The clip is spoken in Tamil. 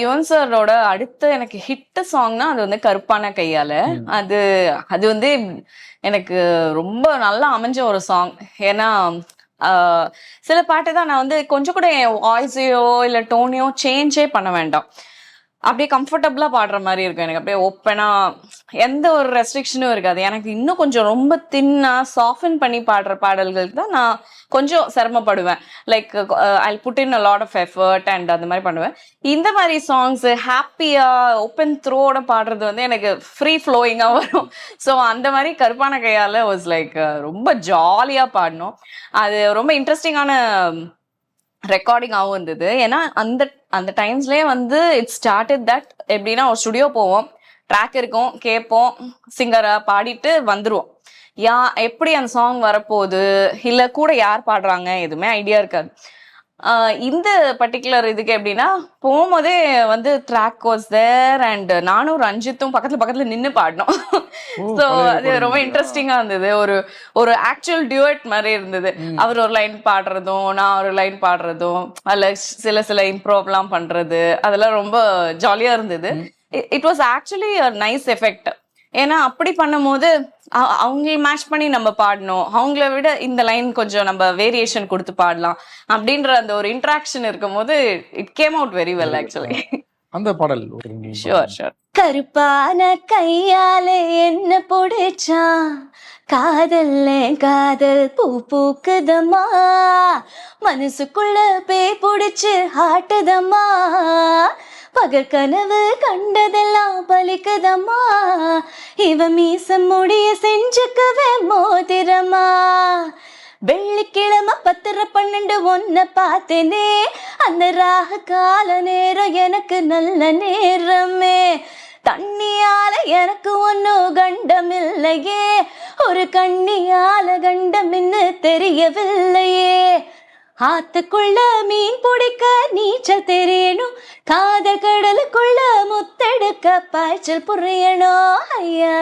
யுவன் சாரோட அடுத்த எனக்கு ஹிட் சாங்னா அது வந்து கருப்பான கையால. அது அது வந்து எனக்கு ரொம்ப நல்லா அமைஞ்ச ஒரு சாங். ஏன்னா சில பாட்டு தான் நான் வந்து கொஞ்சம் கூட என் வாய்ஸையோ இல்ல டோனையோ சேஞ்சே பண்ண வேண்டாம், அப்படியே கம்ஃபர்டபுளா பாடுற மாதிரி இருக்கும். எனக்கு அப்படியே ஓப்பனா எந்த ஒரு ரெஸ்ட்ரிக்ஷனும் இருக்காது. எனக்கு இன்னும் கொஞ்சம் ரொம்ப தின்னா சாஃபன் பண்ணி பாடுற பாடல்களுக்கு தான் நான் கொஞ்சம் சிரமப்படுவேன். Like I put in a lot of effort and அந்த மாதிரி பண்ணுவேன். இந்த மாதிரி சாங்ஸ் ஹாப்பியா ஓப்பன் த்ரோட பாடுறது வந்து எனக்கு ஃப்ரீ ஃப்ளோயிங்கா வரும். ஸோ அந்த மாதிரி கருப்பான கையால வாஸ் லைக் ரொம்ப ஜாலியா பாடணும். அது ரொம்ப இன்ட்ரெஸ்டிங்கான ரெக்கார்டிங்காகவும் இருந்தது. ஏன்னா அந்த அந்த டைம்ஸ்லேயே வந்து இட் ஸ்டார்டட் தட் எப்படின்னா ஒரு ஸ்டுடியோ போவோம், ட்ராக் இருக்கும், கேட்போம், சிங்கரை பாடிட்டு வந்துருவோம். எப்படி அந்த சாங் வரப்போகுது இல்லை கூட யார் பாடுறாங்க எதுவுமே ஐடியா இருக்காது. இந்த பர்டிகுலர் இதுக்கு எப்படின்னா போகும்போதே வந்து ட்ராக் வாஸ் தேர் அண்ட் நானும் ரஞ்சித்தும் பக்கத்துல நின்று பாடினோம். ஸோ அது ரொம்ப இன்ட்ரெஸ்டிங்கா இருந்தது. ஒரு ஆக்சுவல் டியூட் மாதிரி இருந்தது. அவர் ஒரு லைன் பாடுறதும் நான் ஒரு லைன் பாடுறதும் அதில் சில இம்ப்ரூவ்லாம் பண்றது அதெல்லாம் ரொம்ப ஜாலியா இருந்தது. It was actually a nice effect. ஏன்னா அப்படி பண்ணும்போது அவங்கள மேட்ச் பண்ணி நம்ம பாடணும், அவங்கள விட இந்த லைன் கொஞ்சம் நம்ம வேரியேஷன் கொடுத்து பாடலாம் அப்படின்ற அந்த ஒரு இன்ட்ராக்ஷன் இருக்கும் போது it came out very well actually. அந்த பாடல் ஷூர் ஷூர். கருப்பான கையாலே என்ன பிடிச்சா காதல்ல காதல் பூ பூக்குதம்மா, மனசுக்குள்ள பேய் பிடிச்சு ஆட்டுதம்மா, பகல் கனவு கண்டதெல்லாம் பலிக்குதம்மா, இவ மீசம் முடிய செஞ்சுக்கவே மோதிரமா, வெள்ளிக்கிழமை 10:12 ஒன்ன பார்த்தேனே, அந்த ராக கால நேரம் எனக்கு நல்ல நேரமே, தண்ணியால எனக்கு ஒன்னும் கண்டம் இல்லையே, ஒரு கண்ணியால கண்டம் என்ன தெரியவில்லையே, ஆத்துக்குள்ள மீன் பிடிக்க நீச்சல் தெரியணும், காதல் கடலுக்குள்ள முத்தெடுக்க பாய்ச்சல் புரியணும் ஐயா.